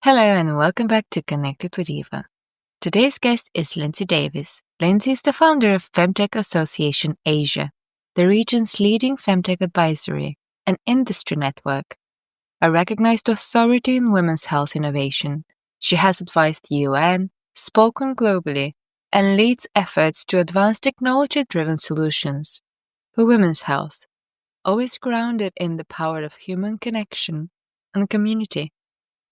Hello and welcome back to Connected with Eva. Today's guest is Lindsay Davis. Lindsay is the founder of FemTech Association Asia, the region's leading FemTech advisory and industry network, a recognized authority in women's health innovation. She has advised the UN, spoken globally, and leads efforts to advance technology-driven solutions for women's health, always grounded in the power of human connection and community.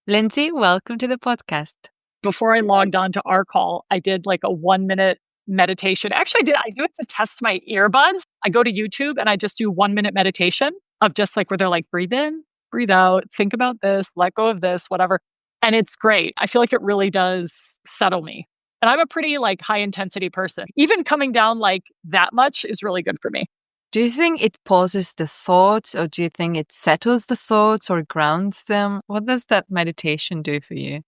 Lindsay, welcome to the podcast. Before I logged on to our call, I did like a 1-minute meditation. Actually, I do it to test my earbuds. I go to YouTube and I just do 1-minute meditation of just like where they're like, breathe in, breathe out, think about this, let go of this, whatever. And it's great. I feel like it really does settle me. And I'm a pretty like high intensity person. Even coming down like that much is really good for me. Do you think it pauses the thoughts, or do you think it settles the thoughts or grounds them? What does that meditation do for you?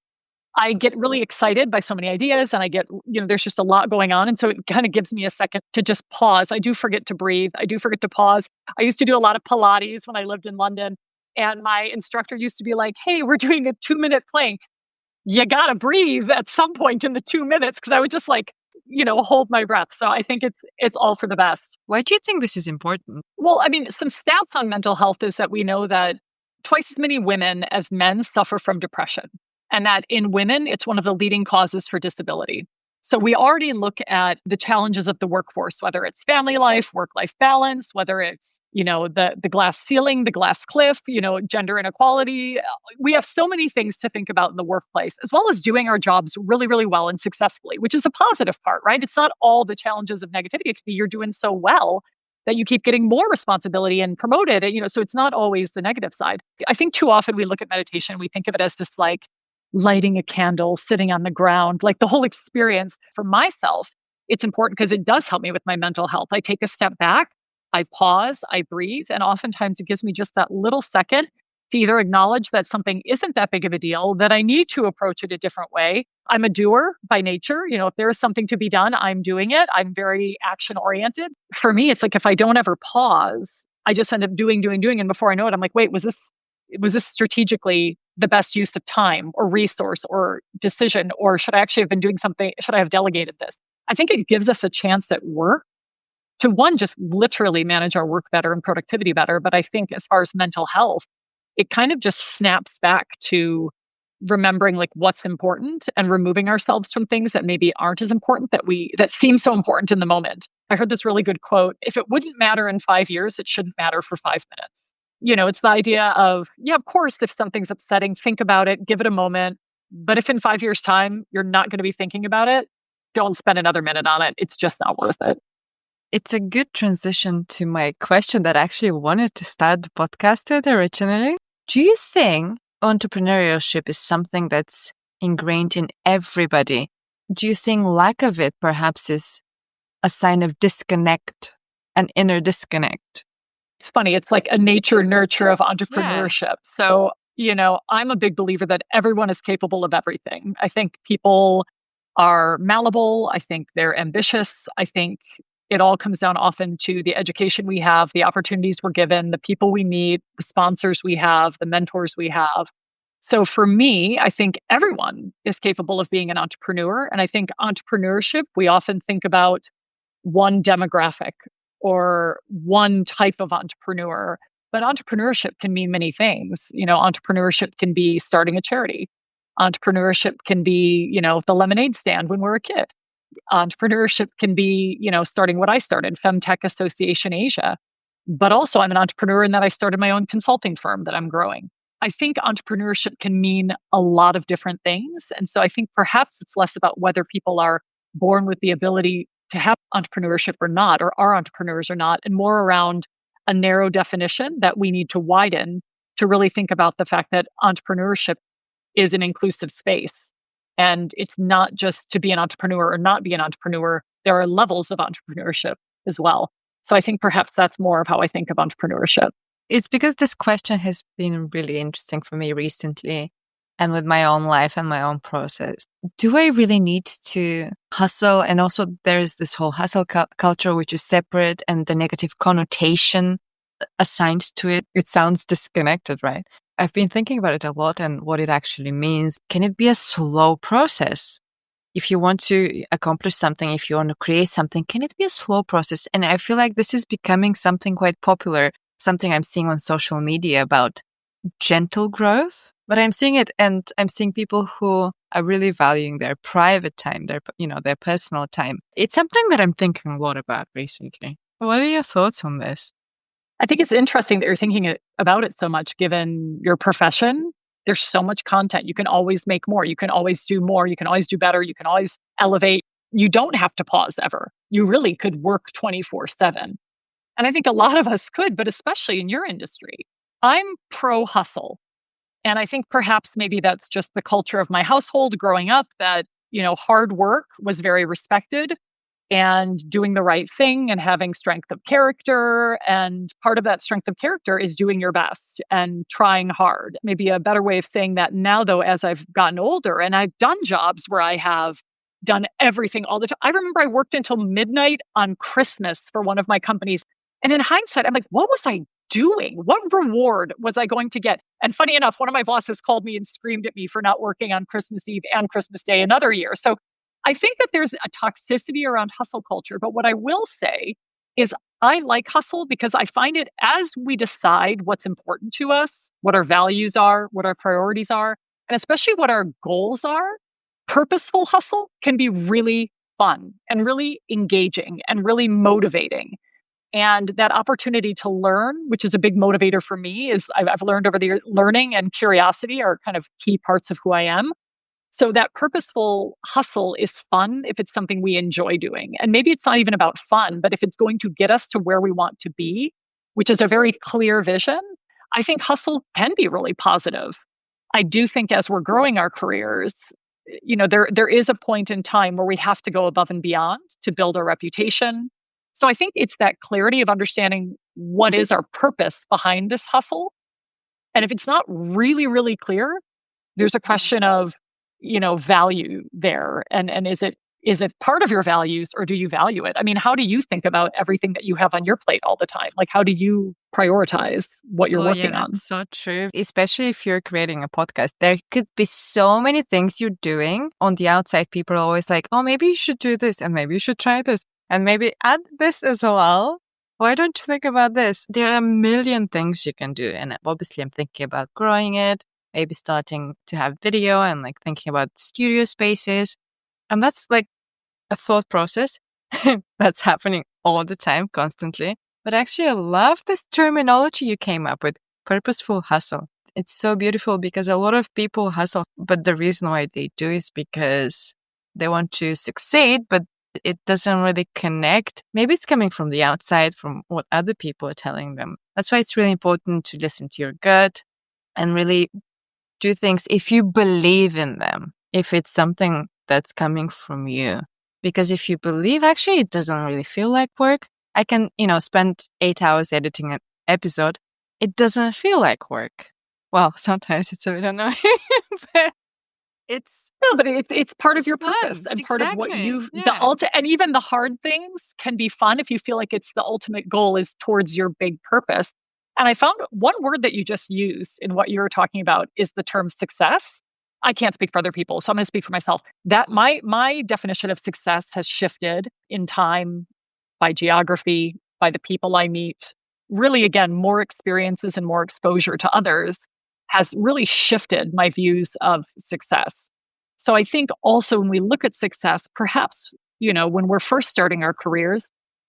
I get really excited by so many ideas and I get, there's just a lot going on. And so it kind of gives me a second to just pause. I do forget to breathe. I do forget to pause. I used to do a lot of Pilates when I lived in London. And my instructor used to be like, hey, we're doing a 2-minute plank. You got to breathe at some point in the 2 minutes. Cause I would just like, hold my breath. So I think it's all for the best. Why do you think this is important? Well, I mean, some stats on mental health is that we know that twice as many women as men suffer from depression. And that in women, it's one of the leading causes for disability. So we already look at the challenges of the workforce, whether it's family life, work-life balance, whether it's, the glass ceiling, the glass cliff, gender inequality. We have so many things to think about in the workplace, as well as doing our jobs really, really well and successfully, which is a positive part, right? It's not all the challenges of negativity. It could be you're doing so well that you keep getting more responsibility and promoted. So it's not always the negative side. I think too often we look at meditation, we think of it as this like lighting a candle, sitting on the ground, like the whole experience. For myself, it's important because it does help me with my mental health. I take a step back, I pause, I breathe, and oftentimes it gives me just that little second to either acknowledge that something isn't that big of a deal, that I need to approach it a different way. I'm a doer by nature. If there is something to be done, I'm doing it. I'm very action oriented. For me, it's like if I don't ever pause, I just end up doing. And before I know it, I'm like, wait, was this strategically the best use of time or resource or decision? Or should I actually have been doing something? Should I have delegated this? I think it gives us a chance at work to one, just literally manage our work better and productivity better. But I think as far as mental health, it kind of just snaps back to remembering like what's important and removing ourselves from things that maybe aren't as important that seem so important in the moment. I heard this really good quote. If it wouldn't matter in 5 years, it shouldn't matter for 5 minutes. It's the idea of, of course, if something's upsetting, think about it, give it a moment. But if in 5 years' time, you're not going to be thinking about it, don't spend another minute on it. It's just not worth it. It's a good transition to my question that I actually wanted to start the podcast with originally. Do you think entrepreneurship is something that's ingrained in everybody? Do you think lack of it perhaps is a sign of disconnect, an inner disconnect? It's funny. It's like a nature nurture of entrepreneurship. Yeah. So, I'm a big believer that everyone is capable of everything. I think people are malleable. I think they're ambitious. I think it all comes down often to the education we have, the opportunities we're given, the people we meet, the sponsors we have, the mentors we have. So for me, I think everyone is capable of being an entrepreneur. And I think entrepreneurship, we often think about one demographic or one type of entrepreneur. But entrepreneurship can mean many things. Entrepreneurship can be starting a charity. Entrepreneurship can be, the lemonade stand when we're a kid. Entrepreneurship can be, starting what I started, FemTech Association Asia. But also I'm an entrepreneur in that I started my own consulting firm that I'm growing. I think entrepreneurship can mean a lot of different things. And so I think perhaps it's less about whether people are born with the ability to have entrepreneurship or not, or are entrepreneurs or not, and more around a narrow definition that we need to widen to really think about the fact that entrepreneurship is an inclusive space. And it's not just to be an entrepreneur or not be an entrepreneur. There are levels of entrepreneurship as well. So I think perhaps that's more of how I think of entrepreneurship. It's because this question has been really interesting for me recently and with my own life and my own process. Do I really need to hustle? And also there's this whole hustle culture, which is separate, and the negative connotation assigned to it. It sounds disconnected, right? I've been thinking about it a lot and what it actually means. Can it be a slow process? If you want to accomplish something, if you want to create something, can it be a slow process? And I feel like this is becoming something quite popular, something I'm seeing on social media about gentle growth. But I'm seeing it, and I'm seeing people who are really valuing their private time, their personal time. It's something that I'm thinking a lot about recently. What are your thoughts on this? I think it's interesting that you're thinking about it so much given your profession. There's so much content. You can always make more. You can always do more. You can always do better. You can always elevate. You don't have to pause ever. You really could work 24/7. And I think a lot of us could, but especially in your industry. I'm pro hustle. And I think perhaps maybe that's just the culture of my household growing up that, hard work was very respected and doing the right thing and having strength of character. And part of that strength of character is doing your best and trying hard. Maybe a better way of saying that now, though, as I've gotten older and I've done jobs where I have done everything all the time. I remember I worked until midnight on Christmas for one of my companies. And in hindsight, I'm like, what was I doing? What reward was I going to get? And funny enough, one of my bosses called me and screamed at me for not working on Christmas Eve and Christmas Day another year. So I think that there's a toxicity around hustle culture. But what I will say is I like hustle because I find it as we decide what's important to us, what our values are, what our priorities are, and especially what our goals are, purposeful hustle can be really fun and really engaging and really motivating. And that opportunity to learn, which is a big motivator for me, is I've learned over the years, learning and curiosity are kind of key parts of who I am. So that purposeful hustle is fun if it's something we enjoy doing. And maybe it's not even about fun, but if it's going to get us to where we want to be, which is a very clear vision, I think hustle can be really positive. I do think as we're growing our careers, there is a point in time where we have to go above and beyond to build our reputation. So I think it's that clarity of understanding what is our purpose behind this hustle. And if it's not really, really clear, there's a question of, value there. And is it part of your values or do you value it? I mean, how do you think about everything that you have on your plate all the time? Like, how do you prioritize what you're working on? That's so true. Especially if you're creating a podcast, there could be so many things you're doing on the outside. People are always like, oh, maybe you should do this and maybe you should try this and maybe add this as well. Why don't you think about this? There are a million things you can do. And obviously I'm thinking about growing it, maybe starting to have video and like thinking about studio spaces. And that's like a thought process that's happening all the time, constantly. But actually, I love this terminology you came up with, purposeful hustle. It's so beautiful because a lot of people hustle, but the reason why they do is because they want to succeed, but it doesn't really connect. Maybe it's coming from the outside, from what other people are telling them. That's why it's really important to listen to your gut and really do things if you believe in them, if it's something that's coming from you. Because if you believe, actually, it doesn't really feel like work. I can, spend 8 hours editing an episode. It doesn't feel like work. Well, sometimes it's a bit annoying, but it's part of your fun. purpose and part of what Yeah. and even the hard things can be fun if you feel like it's the ultimate goal is towards your big purpose. And I found one word that you just used in what you were talking about is the term success. I can't speak for other people, so I'm going to speak for myself. That my definition of success has shifted in time, by geography, by the people I meet. Really, again, more experiences and more exposure to others has really shifted my views of success. So I think also when we look at success, perhaps, when we're first starting our careers,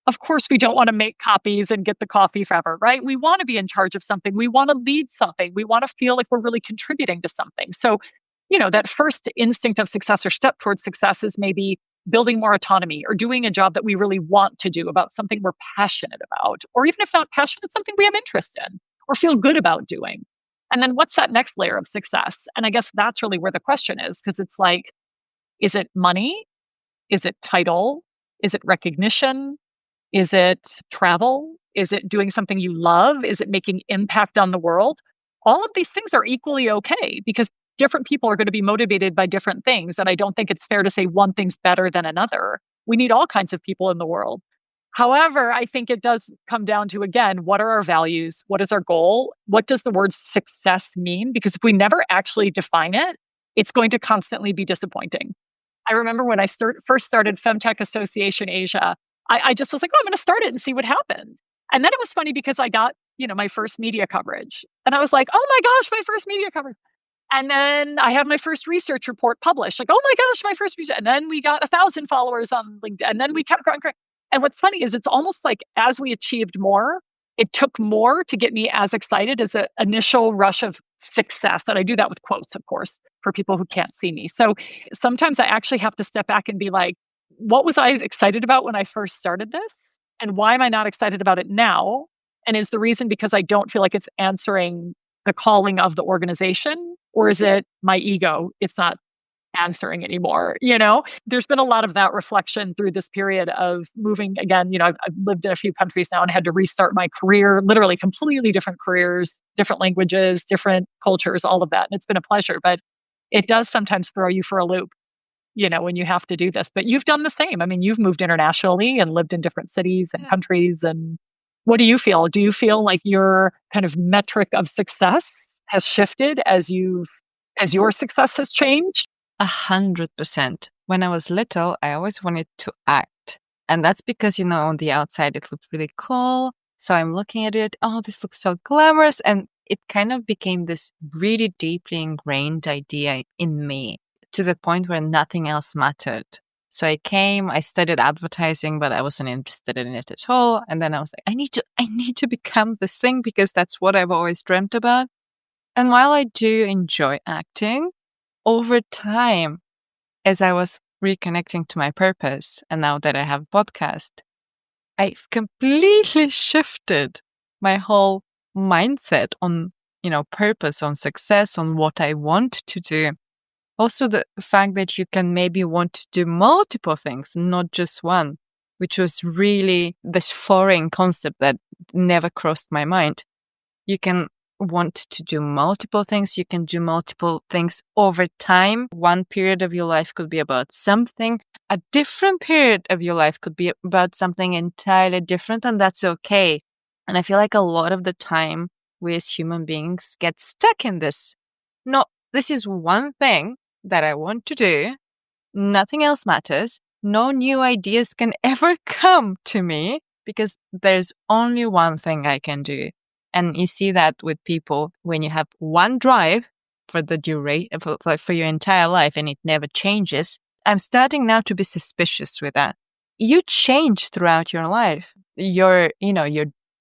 of course, we don't want to make copies and get the coffee forever, right? We want to be in charge of something. We want to lead something. We want to feel like we're really contributing to something. So, that first instinct of success or step towards success is maybe building more autonomy or doing a job that we really want to do about something we're passionate about, or even if not passionate, something we have interest in or feel good about doing. And then what's that next layer of success? And I guess that's really where the question is, because it's like, is it money? Is it title? Is it recognition? Is it travel? Is it doing something you love? Is it making impact on the world? All of these things are equally okay because different people are going to be motivated by different things. And I don't think it's fair to say one thing's better than another. We need all kinds of people in the world. However, I think it does come down to, again, what are our values? What is our goal? What does the word success mean? Because if we never actually define it, it's going to constantly be disappointing. I remember when I first started FemTech Association Asia, I just was like, oh, I'm going to start it and see what happens. And then it was funny because I got, my first media coverage. And I was like, oh my gosh, my first media coverage. And then I had my first research report published. Like, oh my gosh, my first research. And then we got 1,000 followers on LinkedIn. And then we kept growing. And what's funny is it's almost like as we achieved more, it took more to get me as excited as the initial rush of success. And I do that with quotes, of course, for people who can't see me. So sometimes I actually have to step back and be like, what was I excited about when I first started this? And why am I not excited about it now? And is the reason because I don't feel like it's answering the calling of the organization? Or is it my ego? It's not answering anymore. There's been a lot of that reflection through this period of moving again. I've lived in a few countries now and had to restart my career, literally completely different careers, different languages, different cultures, all of that. And it's been a pleasure, but it does sometimes throw you for a loop, when you have to do this. But you've done the same. I mean, you've moved internationally and lived in different cities and countries. And what do you feel? Do you feel like your kind of metric of success has shifted as your success has changed? 100%. When I was little, I always wanted to act. And that's because, on the outside, it looked really cool. So I'm looking at it. Oh, this looks so glamorous. And it kind of became this really deeply ingrained idea in me to the point where nothing else mattered. So I studied advertising, but I wasn't interested in it at all. And then I was like, I need to become this thing because that's what I've always dreamt about. And while I do enjoy acting, over time, as I was reconnecting to my purpose, and now that I have a podcast, I've completely shifted my whole mindset on, purpose, on success, on what I want to do. Also, the fact that you can maybe want to do multiple things, not just one, which was really this foreign concept that never crossed my mind. You can want to do multiple things. You can do multiple things over time. One period of your life could be about something. A different period of your life could be about something entirely different, and that's okay. And I feel like a lot of the time we as human beings get stuck in this. No, this is one thing that I want to do. Nothing else matters. No new ideas can ever come to me because there's only one thing I can do. And you see that with people when you have one drive for the duration, for your entire life, and it never changes. I'm starting now to be suspicious with that. You change throughout your life, your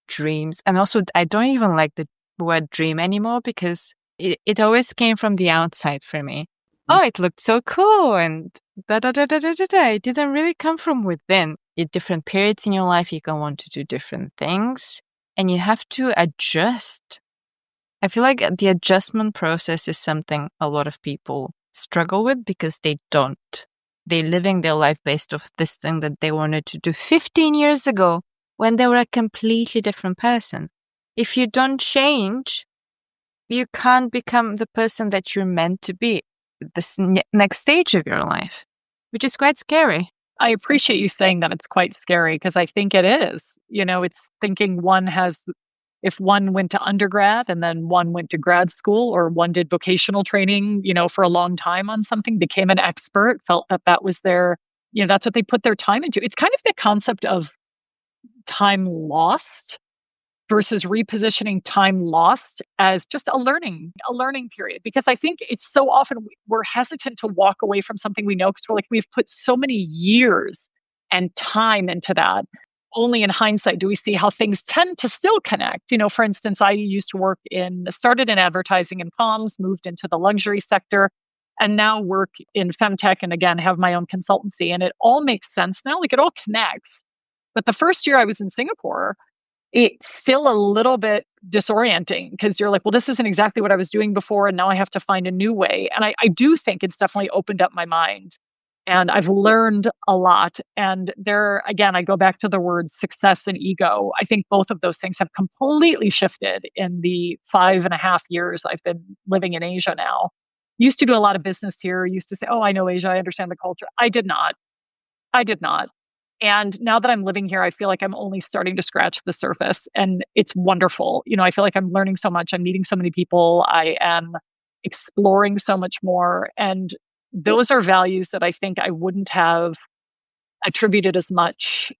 dreams. And also, I don't even like the word dream anymore because it always came from the outside for me. Oh, it looked so cool. And It didn't really come from within. At different periods in your life, you can want to do different things. And you have to adjust. I feel like the adjustment process is something a lot of people struggle with because they don't. They're living their life based off this thing that they wanted to do 15 years ago when they were a completely different person. If you don't change, you can't become the person that you're meant to be at this next stage of your life, which is quite scary. I appreciate you saying that. It's quite scary because I think it is. It's thinking if one went to undergrad and then one went to grad school, or one did vocational training, for a long time on something, became an expert, felt that was that's what they put their time into. It's kind of the concept of time lost versus repositioning time lost as just a learning period. Because I think it's so often we're hesitant to walk away from something we know because we're like, we've put so many years and time into that. Only in hindsight do we see how things tend to still connect. For instance, I used to started in advertising and comms, moved into the luxury sector, and now work in FemTech and again, have my own consultancy. And it all makes sense now, like it all connects. But the first year I was in Singapore, it's still a little bit disorienting because you're like, well, this isn't exactly what I was doing before. And now I have to find a new way. And I do think it's definitely opened up my mind. And I've learned a lot. And there, again, I go back to the words success and ego. I think both of those things have completely shifted in the 5.5 years I've been living in Asia now. Used to do a lot of business here. Used to say, oh, I know Asia. I understand the culture. I did not. And now that I'm living here, I feel like I'm only starting to scratch the surface, and it's wonderful. I feel like I'm learning so much. I'm meeting so many people. I am exploring so much more. And those are values that I think I wouldn't have attributed as much,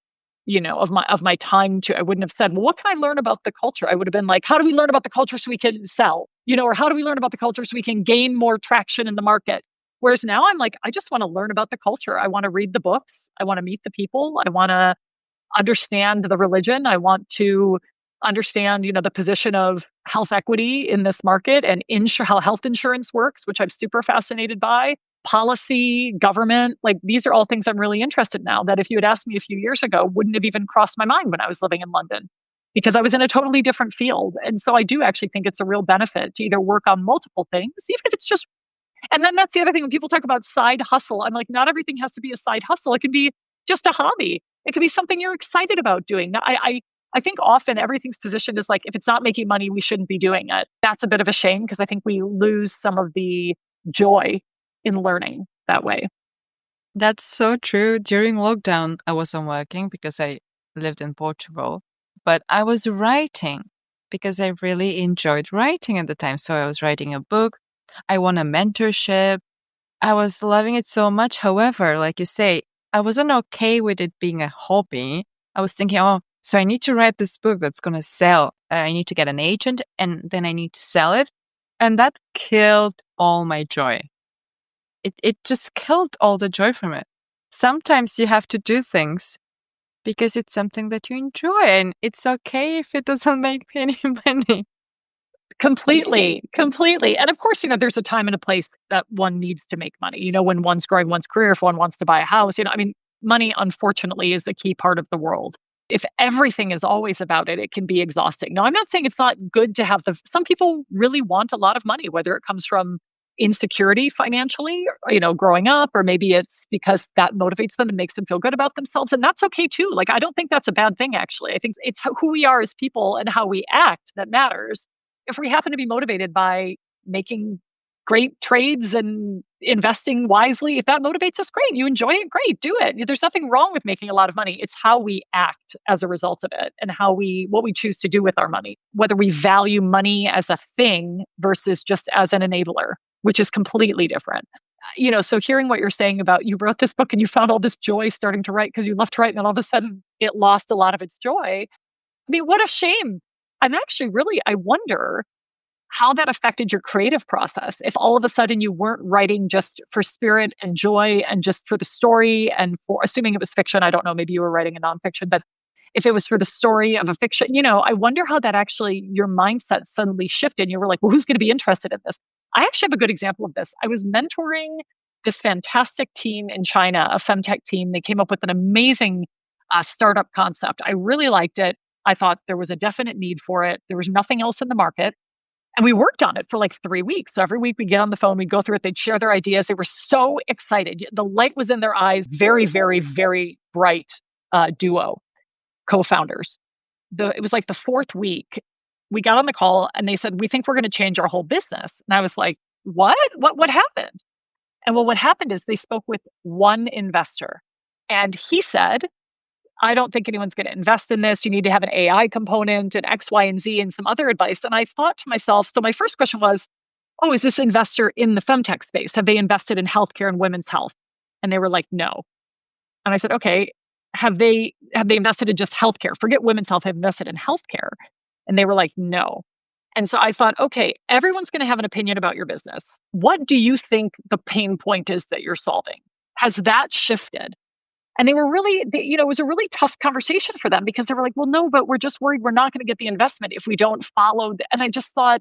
of my time to. I wouldn't have said, well, what can I learn about the culture? I would have been like, how do we learn about the culture so we can sell? Or how do we learn about the culture so we can gain more traction in the market? Whereas now I'm like, I just want to learn about the culture. I want to read the books. I want to meet the people. I want to understand the religion. I want to understand, the position of health equity in this market and how health insurance works, which I'm super fascinated by. Policy, government, like these are all things I'm really interested in now that if you had asked me a few years ago, wouldn't have even crossed my mind when I was living in London because I was in a totally different field. And so I do actually think it's a real benefit to either work on multiple things, even if it's just, and then that's the other thing when people talk about side hustle, I'm like, not everything has to be a side hustle. It can be just a hobby. It could be something you're excited about doing. I think often everything's positioned as like, if it's not making money, we shouldn't be doing it. That's a bit of a shame because I think we lose some of the joy in learning that way. That's so true. During lockdown, I wasn't working because I lived in Portugal, but I was writing because I really enjoyed writing at the time. So I was writing a book. I won a mentorship. I was loving it so much. However, like you say, I wasn't okay with it being a hobby. I was thinking, oh, so I need to write this book that's going to sell. I need to get an agent and then I need to sell it. And that killed all my joy. It just killed all the joy from it. Sometimes you have to do things because it's something that you enjoy and it's okay if it doesn't make any money. Completely. And of course, there's a time and a place that one needs to make money. When one's growing one's career, if one wants to buy a house, money, unfortunately, is a key part of the world. If everything is always about it, it can be exhausting. Now, I'm not saying it's not good to have some people really want a lot of money, whether it comes from insecurity financially, growing up, or maybe it's because that motivates them and makes them feel good about themselves. And that's okay too. Like, I don't think that's a bad thing, actually. I think it's who we are as people and how we act that matters. If we happen to be motivated by making great trades and investing wisely, if that motivates us, great. You enjoy it, great, do it. There's nothing wrong with making a lot of money. It's how we act as a result of it and what we choose to do with our money, whether we value money as a thing versus just as an enabler, which is completely different. So hearing what you're saying about you wrote this book and you found all this joy starting to write because you loved to write and then all of a sudden it lost a lot of its joy. I mean, what a shame. I wonder how that affected your creative process. If all of a sudden you weren't writing just for spirit and joy and just for the story and for, assuming it was fiction, I don't know, maybe you were writing a nonfiction, but if it was for the story of a fiction, I wonder how that actually, your mindset suddenly shifted. You were like, well, who's going to be interested in this? I actually have a good example of this. I was mentoring this fantastic team in China, a FemTech team. They came up with an amazing startup concept. I really liked it. I thought there was a definite need for it. There was nothing else in the market. And we worked on it for like 3 weeks. So every week we'd get on the phone, we'd go through it, they'd share their ideas. They were so excited. The light was in their eyes. Very, very, very bright duo, co-founders. It was like the fourth week. We got on the call and they said, we think we're going to change our whole business. And I was like, what? What happened? And well, what happened is they spoke with one investor. And he said, I don't think anyone's going to invest in this. You need to have an AI component and X, Y, and Z and some other advice. And I thought to myself, so my first question was, oh, is this investor in the FemTech space? Have they invested in healthcare and women's health? And they were like, no. And I said, okay, have they invested in just healthcare? Forget women's health, have invested in healthcare. And they were like, no. And so I thought, okay, everyone's going to have an opinion about your business. What do you think the pain point is that you're solving? Has that shifted? And they were really, it was a really tough conversation for them because they were like, well, no, but we're just worried we're not going to get the investment if we don't follow. And I just thought,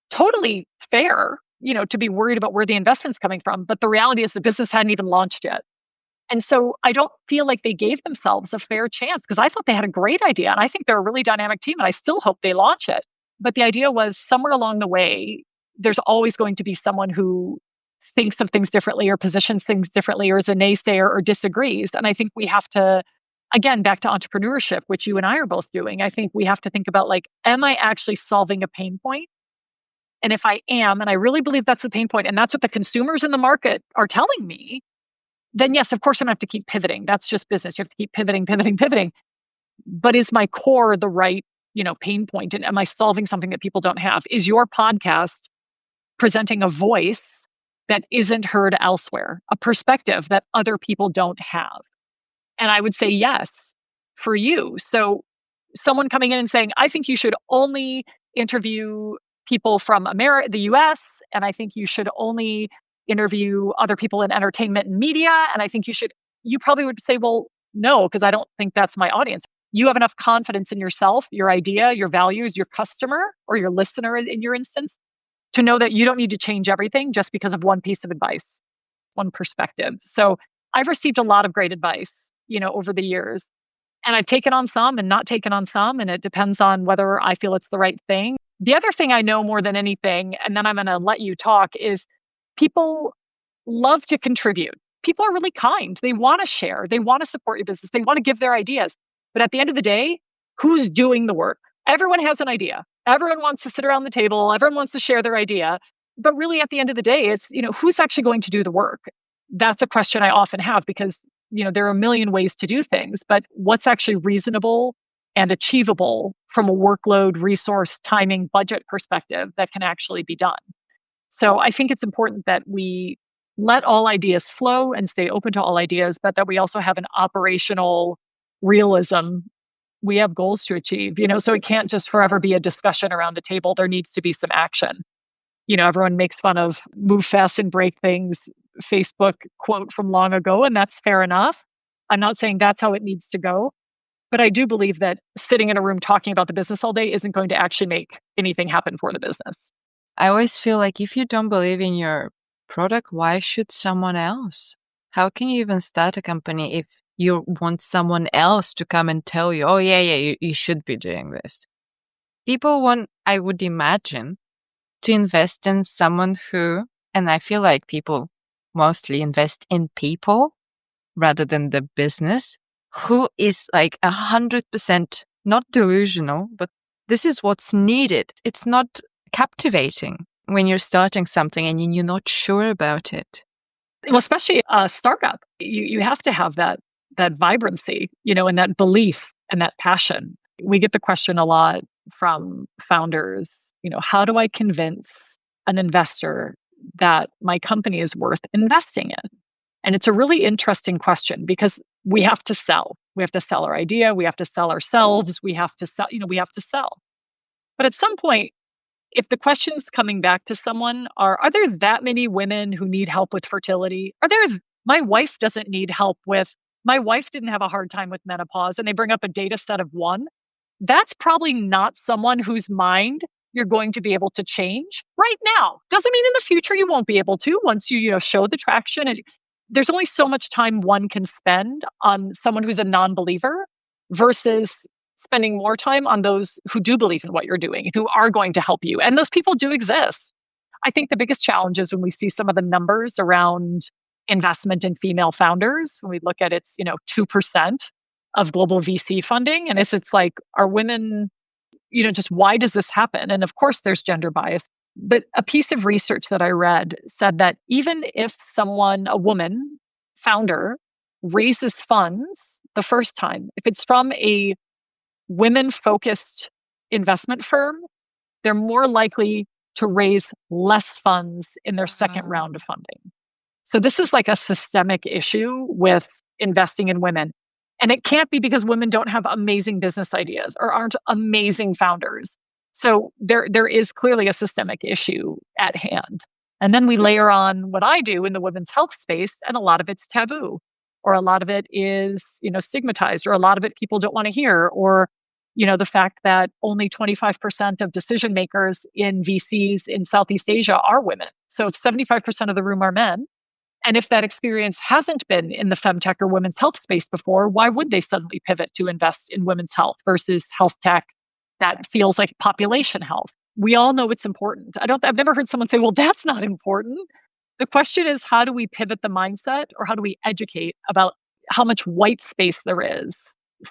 totally fair, to be worried about where the investment's coming from. But the reality is the business hadn't even launched yet. And so I don't feel like they gave themselves a fair chance because I thought they had a great idea. And I think they're a really dynamic team and I still hope they launch it. But the idea was somewhere along the way, there's always going to be someone who thinks of things differently or positions things differently or is a naysayer or disagrees. And I think we have to, again, back to entrepreneurship, which you and I are both doing. I think we have to think about like, am I actually solving a pain point? And if I am, and I really believe that's the pain point, and that's what the consumers in the market are telling me, then yes, of course I'm going to have to keep pivoting. That's just business. You have to keep pivoting, pivoting, pivoting. But is my core the right, pain point? And am I solving something that people don't have? Is your podcast presenting a voice that isn't heard elsewhere, a perspective that other people don't have? And I would say yes for you. So someone coming in and saying, I think you should only interview people from America, the US, and I think you should only interview other people in entertainment and media. And I think you probably would say, well, no, because I don't think that's my audience. You have enough confidence in yourself, your idea, your values, your customer, or your listener in your instance, to know that you don't need to change everything just because of one piece of advice, one perspective. So I've received a lot of great advice, over the years. And I've taken on some and not taken on some, and it depends on whether I feel it's the right thing. The other thing I know more than anything, and then I'm going to let you talk, is people love to contribute. People are really kind. They want to share. They want to support your business. They want to give their ideas. But at the end of the day, who's doing the work? Everyone has an idea. Everyone wants to sit around the table. Everyone wants to share their idea. But really, at the end of the day, it's, who's actually going to do the work? That's a question I often have because, there are a million ways to do things, but what's actually reasonable and achievable from a workload, resource, timing, budget perspective that can actually be done? So I think it's important that we let all ideas flow and stay open to all ideas, but that we also have an operational realism. We have goals to achieve, so it can't just forever be a discussion around the table. There needs to be some action. Everyone makes fun of move fast and break things, Facebook quote from long ago, and that's fair enough. I'm not saying that's how it needs to go, but I do believe that sitting in a room talking about the business all day isn't going to actually make anything happen for the business. I always feel like if you don't believe in your product, why should someone else? How can you even start a company if you want someone else to come and tell you, oh, yeah, you should be doing this? People want, I would imagine, to invest in someone who, and I feel like people mostly invest in people rather than the business, who is like 100% not delusional, but this is what's needed. It's not captivating when you're starting something and you're not sure about it. Well, especially a startup, you have to have that vibrancy, and that belief and that passion. We get the question a lot from founders, how do I convince an investor that my company is worth investing in? And it's a really interesting question because we have to sell. We have to sell our idea. We have to sell ourselves. We have to sell, we have to sell. But at some point, if the questions coming back to someone are there that many women who need help with fertility? My wife doesn't need help with, my wife didn't have a hard time with menopause, and they bring up a data set of one. That's probably not someone whose mind you're going to be able to change right now. Doesn't mean in the future you won't be able to once you show the traction. And there's only so much time one can spend on someone who's a non-believer versus spending more time on those who do believe in what you're doing, who are going to help you. And those people do exist. I think the biggest challenge is when we see some of the numbers around investment in female founders, when we look at it's, 2% of global VC funding. And it's like, are women, just why does this happen? And of course, there's gender bias. But a piece of research that I read said that even if a woman founder, raises funds the first time, if it's from a women-focused investment firm, they're more likely to raise less funds in their second round of funding. So this is like a systemic issue with investing in women. And it can't be because women don't have amazing business ideas or aren't amazing founders. So there is clearly a systemic issue at hand. And then we layer on what I do in the women's health space, and a lot of it's taboo, or a lot of it is, stigmatized, or a lot of it people don't want to hear, or, the fact that only 25% of decision makers in VCs in Southeast Asia are women. So if 75% of the room are men, and if that experience hasn't been in the FemTech or women's health space before, why would they suddenly pivot to invest in women's health versus health tech that feels like population health? We all know it's important. I've never heard someone say, well, that's not important. The question is, how do we pivot the mindset, or how do we educate about how much white space there is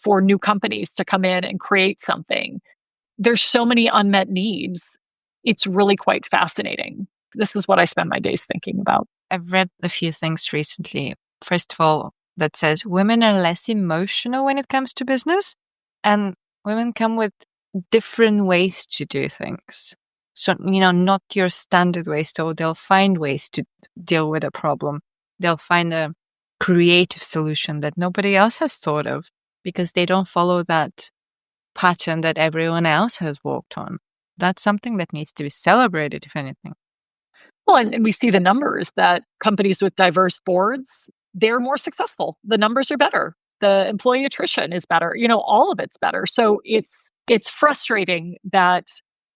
for new companies to come in and create something? There's so many unmet needs. It's really quite fascinating. This is what I spend my days thinking about. I've read a few things recently first of all, that says women are less emotional when it comes to business, and women come with different ways to do things. So, not your standard ways. So they'll find ways to deal with a problem. They'll find a creative solution that nobody else has thought of because they don't follow that pattern that everyone else has walked on. That's something that needs to be celebrated, if anything. Well, and we see the numbers that companies with diverse boards, they're more successful. The numbers are better. The employee attrition is better. All of it's better. So it's frustrating that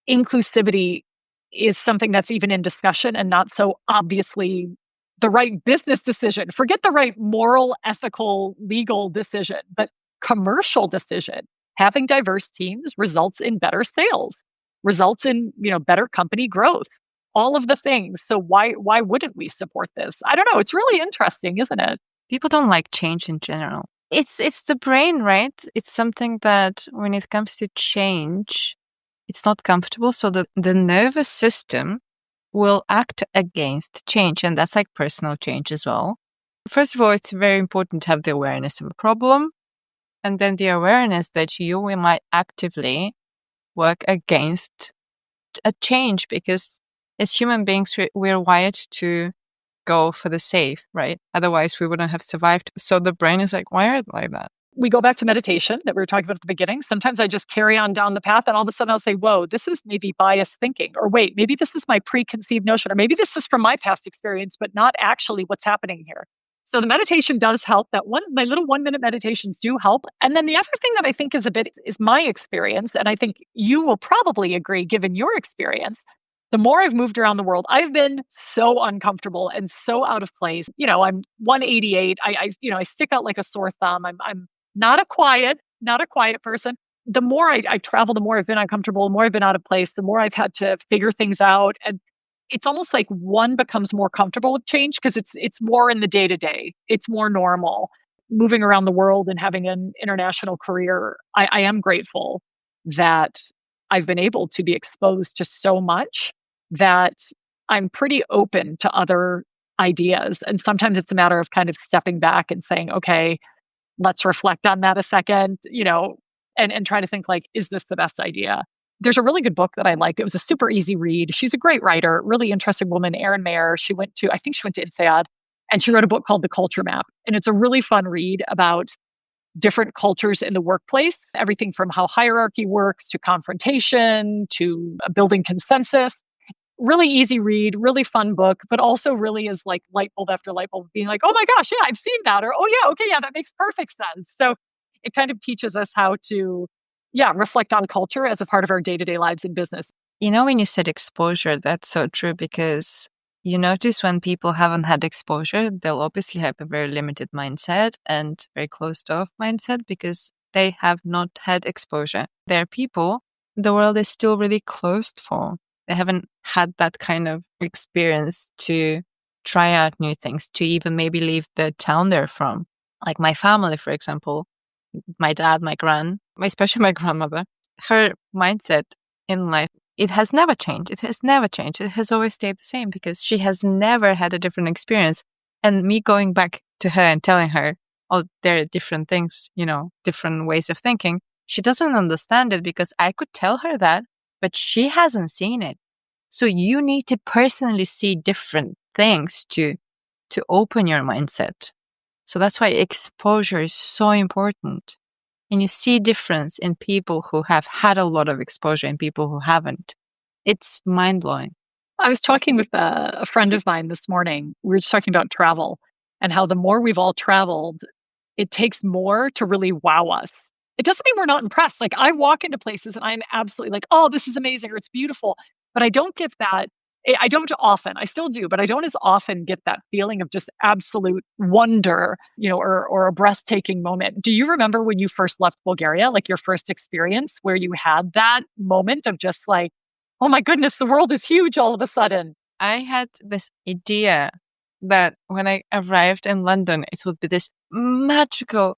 inclusivity is something that's even in discussion and not so obviously the right business decision. Forget the right moral, ethical, legal decision, but commercial decision. Having diverse teams results in better sales, results in, better company growth, all of the things. So why wouldn't we support this? I don't know. It's really interesting, isn't it? People don't like change in general. It's the brain, right? It's something that when it comes to change, it's not comfortable. So the nervous system will act against change. And that's like personal change as well. First of all, it's very important to have the awareness of a problem. And then the awareness that you might actively work against a change, because as human beings, we're wired to go for the safe, right? Otherwise, we wouldn't have survived. So the brain is like wired like that. We go back to meditation that we were talking about at the beginning. Sometimes I just carry on down the path and all of a sudden I'll say, whoa, this is maybe biased thinking. Or wait, maybe this is my preconceived notion. Or maybe this is from my past experience, but not actually what's happening here. So the meditation does help. My little 1-minute meditations do help. And then the other thing that I think is my experience, and I think you will probably agree given your experience, the more I've moved around the world, I've been so uncomfortable and so out of place. I'm 188. I stick out like a sore thumb. I'm not a quiet person. The more I travel, the more I've been uncomfortable, the more I've been out of place, the more I've had to figure things out. And it's almost like one becomes more comfortable with change because it's more in the day-to-day. It's more normal. Moving around the world and having an international career, I am grateful that I've been able to be exposed to so much that I'm pretty open to other ideas. And sometimes it's a matter of kind of stepping back and saying, okay, let's reflect on that a second, and try to think like, is this the best idea? There's a really good book that I liked. It was a super easy read. She's a great writer, really interesting woman, Erin Mayer. I think she went to INSEAD, and she wrote a book called The Culture Map. And it's a really fun read about different cultures in the workplace, everything from how hierarchy works to confrontation to building consensus. Really easy read, really fun book, but also really is like light bulb after light bulb being like, oh my gosh, yeah, I've seen that. Or, oh yeah, okay, yeah, that makes perfect sense. So it kind of teaches us how to, reflect on culture as a part of our day-to-day lives in business. When you said exposure, that's so true, because you notice when people haven't had exposure, they'll obviously have a very limited mindset and very closed off mindset because they have not had exposure. There are people the world is still really closed for. They haven't had that kind of experience to try out new things, to even maybe leave the town they're from. Like my family, for example, my dad, especially my grandmother, her mindset in life, it has never changed. It has never changed. It has always stayed the same because she has never had a different experience. And me going back to her and telling her, oh, there are different things, different ways of thinking. She doesn't understand it because I could tell her that, but she hasn't seen it. So you need to personally see different things to open your mindset. So that's why exposure is so important. And you see difference in people who have had a lot of exposure and people who haven't. It's mind-blowing. I was talking with a friend of mine this morning. We were just talking about travel and how the more we've all traveled, it takes more to really wow us. It doesn't mean we're not impressed. Like I walk into places and I'm absolutely like, oh, this is amazing or it's beautiful. But I don't get that. I don't often. I still do, but I don't as often get that feeling of just absolute wonder, or a breathtaking moment. Do you remember when you first left Bulgaria, like your first experience where you had that moment of just like, oh my goodness, the world is huge all of a sudden? I had this idea that when I arrived in London, it would be this magical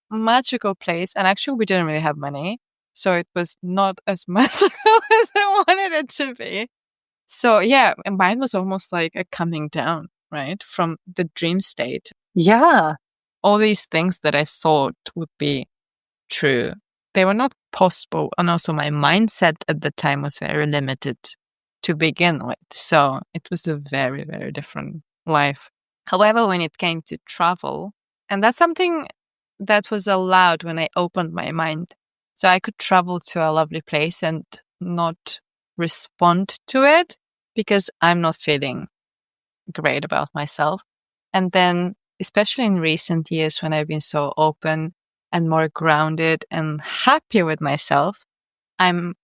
place. And actually, we didn't really have money. So it was not as magical as I wanted it to be. So yeah, and mine was almost like a coming down, right? From the dream state. Yeah. all these things that I thought would be true, they were not possible. And also my mindset at the time was very limited to begin with. So it was a very, very different life. However, when it came to travel, and that's something that was allowed when I opened my mind. So I could travel to a lovely place and not respond to it because I'm not feeling great about myself. And then, especially in recent years when I've been so open and more grounded and happy with myself, I'm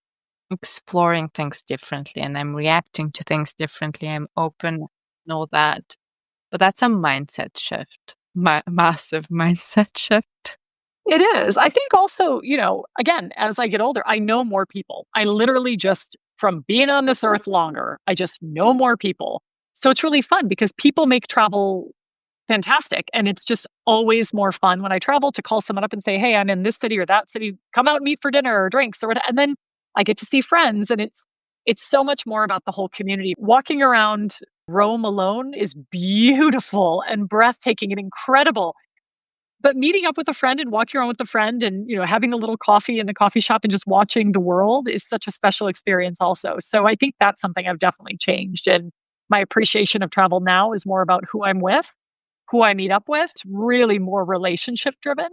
exploring things differently and I'm reacting to things differently. I'm open and all that. But that's a mindset shift, massive mindset shift. It is. I think also, again, as I get older, I know more people. I literally just, from being on this earth longer, I just know more people. So it's really fun because people make travel fantastic. And it's just always more fun when I travel to call someone up and say, hey, I'm in this city or that city, come out and meet for dinner or drinks or whatever. And then I get to see friends. And it's so much more about the whole community. Walking around Rome alone is beautiful and breathtaking and incredible. But meeting up with a friend and walking around with a friend and, having a little coffee in the coffee shop and just watching the world is such a special experience also. So I think that's something I've definitely changed. And my appreciation of travel now is more about who I'm with, who I meet up with. It's really more relationship driven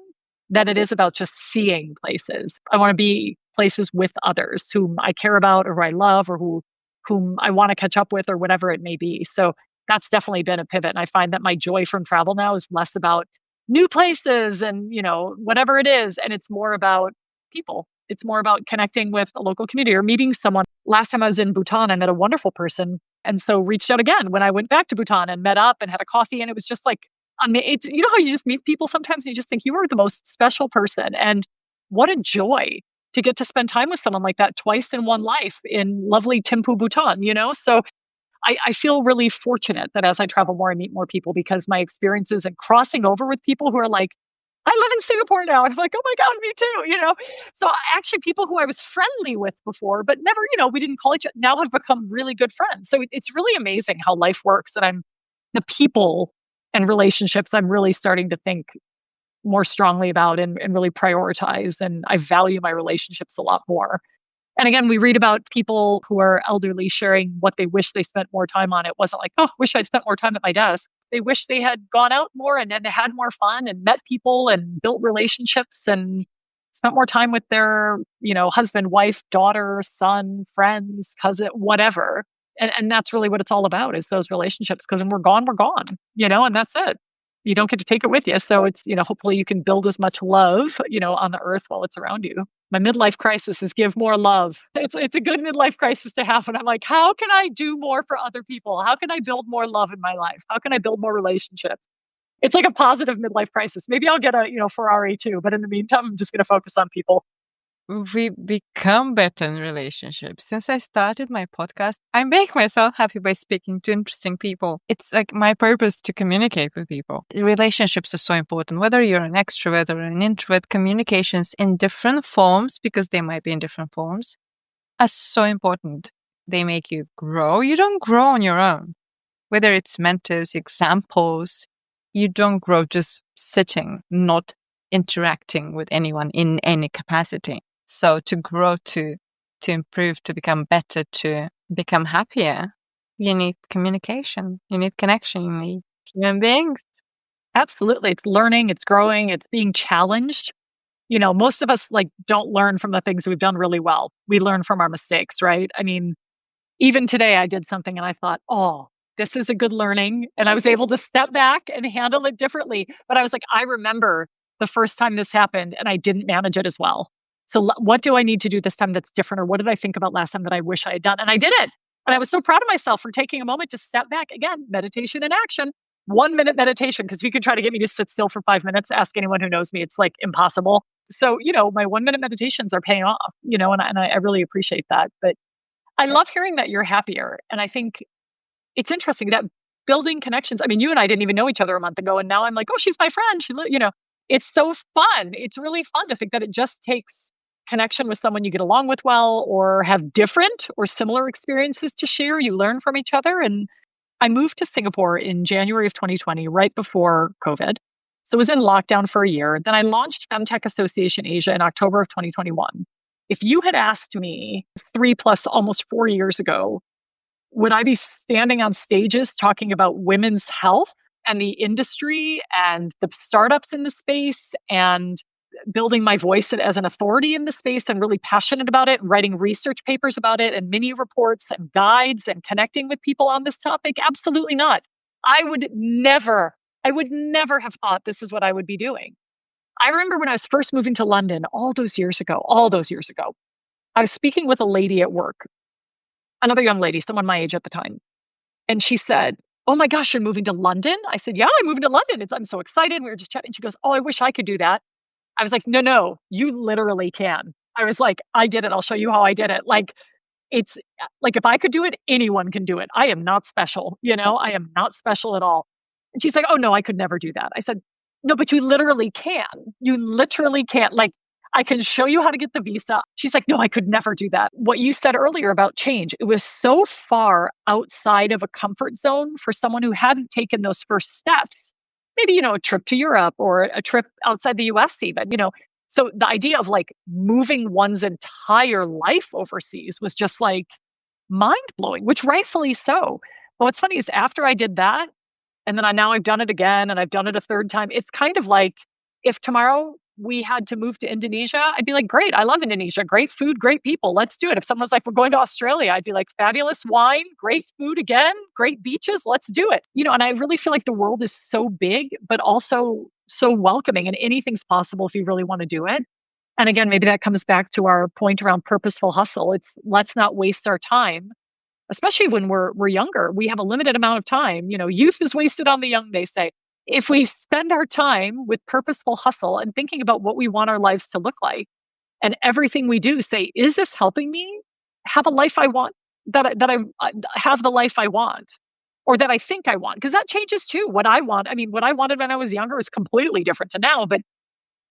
than it is about just seeing places. I want to be places with others whom I care about or who I love or whom I want to catch up with or whatever it may be. So that's definitely been a pivot. And I find that my joy from travel now is less about new places and, whatever it is. And it's more about people. It's more about connecting with a local community or meeting someone. Last time I was in Bhutan, I met a wonderful person. And so reached out again when I went back to Bhutan and met up and had a coffee. And it was just like, you know how you just meet people sometimes and you just think you are the most special person. And what a joy to get to spend time with someone like that twice in one life in lovely Thimphu, Bhutan, So I feel really fortunate that as I travel more, I meet more people because my experiences and crossing over with people who are like, I live in Singapore now. And I'm like, oh my God, me too, So actually people who I was friendly with before, but never, we didn't call each other, now have become really good friends. So it's really amazing how life works. And the people and relationships I'm really starting to think more strongly about and really prioritize. And I value my relationships a lot more. And again, we read about people who are elderly sharing what they wish they spent more time on. It wasn't like, oh, wish I'd spent more time at my desk. They wish they had gone out more and had more fun and met people and built relationships and spent more time with their, husband, wife, daughter, son, friends, cousin, whatever. And that's really what it's all about is those relationships. Because when we're gone, and that's it. You don't get to take it with you. So it's, hopefully you can build as much love, on the earth while it's around you. My midlife crisis is give more love. It's a good midlife crisis to have. And I'm like, how can I do more for other people? How can I build more love in my life? How can I build more relationships? It's like a positive midlife crisis. Maybe I'll get a, Ferrari too. But in the meantime, I'm just going to focus on people. We become better in relationships. Since I started my podcast, I make myself happy by speaking to interesting people. It's like my purpose to communicate with people. Relationships are so important. Whether you're an extrovert or an introvert, communications in different forms, because they might be in different forms, are so important. They make you grow. You don't grow on your own. Whether it's mentors, examples, you don't grow just sitting, not interacting with anyone in any capacity. So to grow, to improve, to become better, to become happier, you need communication, you need connection, you need human beings. Absolutely. It's learning, it's growing, it's being challenged. Most of us don't learn from the things we've done really well. We learn from our mistakes, right? I mean, even today I did something and I thought, oh, this is a good learning. And I was able to step back and handle it differently. But I was like, I remember the first time this happened and I didn't manage it as well. So what do I need to do this time that's different? Or what did I think about last time that I wish I had done? And I did it. And I was so proud of myself for taking a moment to step back. Again, meditation in action, 1 minute meditation. Because if you could try to get me to sit still for 5 minutes, ask anyone who knows me, it's like impossible. So, my 1 minute meditations are paying off, and I really appreciate that. But I love hearing that you're happier. And I think it's interesting that building connections. I mean, you and I didn't even know each other a month ago. And now I'm like, oh, she's my friend. It's so fun. It's really fun to think that it just takes connection with someone you get along with well, or have different or similar experiences to share. You learn from each other. And I moved to Singapore in January of 2020, right before COVID. So I was in lockdown for a year. Then I launched FemTech Association Asia in October of 2021. If you had asked me 3+ almost 4 years ago, would I be standing on stages talking about women's health and the industry and the startups in the space and building my voice as an authority in the space and really passionate about it and writing research papers about it and mini reports and guides and connecting with people on this topic? Absolutely not. I would never have thought this is what I would be doing. I remember when I was first moving to London all those years ago, I was speaking with a lady at work, another young lady, someone my age at the time. And she said, "Oh my gosh, you're moving to London?" I said, "Yeah, I'm moving to London. I'm so excited." We were just chatting. She goes, "Oh, I wish I could do that." I was like, no, you literally can. I was like, I did it. I'll show you how I did it. Like, it's like, if I could do it, anyone can do it. I am not special. I am not special at all. And she's like, "Oh no, I could never do that." I said, "No, but you literally can. You literally can. Like, I can show you how to get the visa." She's like, "No, I could never do that." What you said earlier about change, it was so far outside of a comfort zone for someone who hadn't taken those first steps. Maybe, a trip to Europe or a trip outside the US even, So the idea of like moving one's entire life overseas was just like mind blowing, which rightfully so. But what's funny is after I did that, and then now I've done it again and I've done it a third time. It's kind of like if tomorrow we had to move to Indonesia, I'd be like, great, I love Indonesia. Great food, great people. Let's do it. If someone was like, we're going to Australia, I'd be like, fabulous wine, great food again, great beaches. Let's do it. And I really feel like the world is so big, but also so welcoming, and anything's possible if you really want to do it. And again, maybe that comes back to our point around purposeful hustle. It's let's not waste our time. Especially when we're younger, we have a limited amount of time. Youth is wasted on the young, they say. If we spend our time with purposeful hustle and thinking about what we want our lives to look like, and everything we do, say, is this helping me have a life I want, that I have the life I want, or that I think I want? Because that changes too. What I want, what I wanted when I was younger is completely different to now. But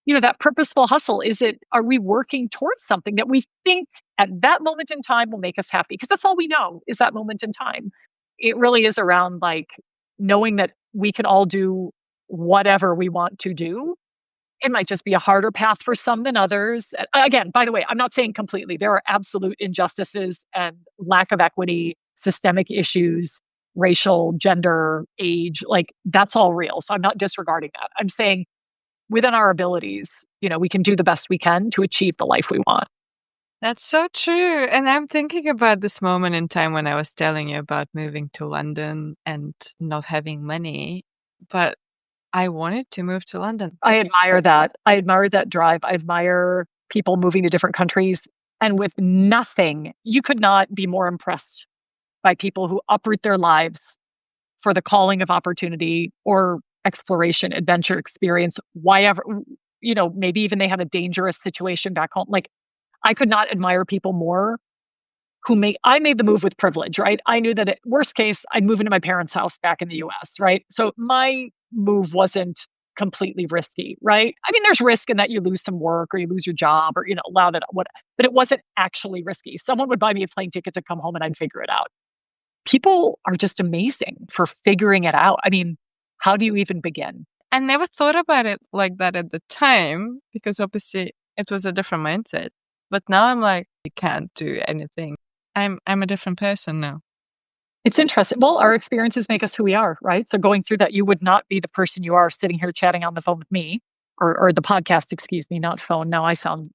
that purposeful hustle, are we working towards something that we think at that moment in time will make us happy? Because that's all we know is that moment in time. It really is around like knowing that we can all do whatever we want to do. It might just be a harder path for some than others. Again, by the way, I'm not saying completely. There are absolute injustices and lack of equity, systemic issues, racial, gender, age, like that's all real. So I'm not disregarding that. I'm saying within our abilities, we can do the best we can to achieve the life we want. That's so true. And I'm thinking about this moment in time when I was telling you about moving to London and not having money, but I wanted to move to London. I admire that. I admire that drive. I admire people moving to different countries. And with nothing, you could not be more impressed by people who uproot their lives for the calling of opportunity or exploration, adventure, experience, whatever, maybe even they had a dangerous situation back home. Like, I could not admire people more I made the move with privilege, right? I knew that at worst case, I'd move into my parents' house back in the US, right? So my move wasn't completely risky, right? There's risk in that you lose some work or you lose your job or, but it wasn't actually risky. Someone would buy me a plane ticket to come home and I'd figure it out. People are just amazing for figuring it out. How do you even begin? I never thought about it like that at the time because obviously it was a different mindset. But now I'm like, you can't do anything. I'm a different person now. It's interesting. Well, our experiences make us who we are, right? So going through that, you would not be the person you are sitting here chatting on the phone with me or the podcast, excuse me, not phone. Now I sound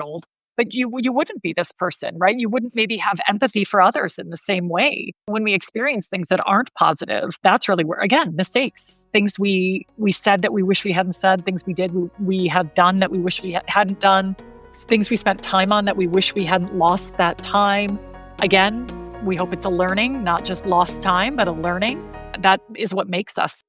old. But you wouldn't be this person, right? You wouldn't maybe have empathy for others in the same way. When we experience things that aren't positive, that's really where, again, mistakes, things we said that we wish we hadn't said, things we did we have done that we wish we hadn't done, things we spent time on that we wish we hadn't lost that time. Again, we hope it's a learning, not just lost time, but a learning. That is what makes us.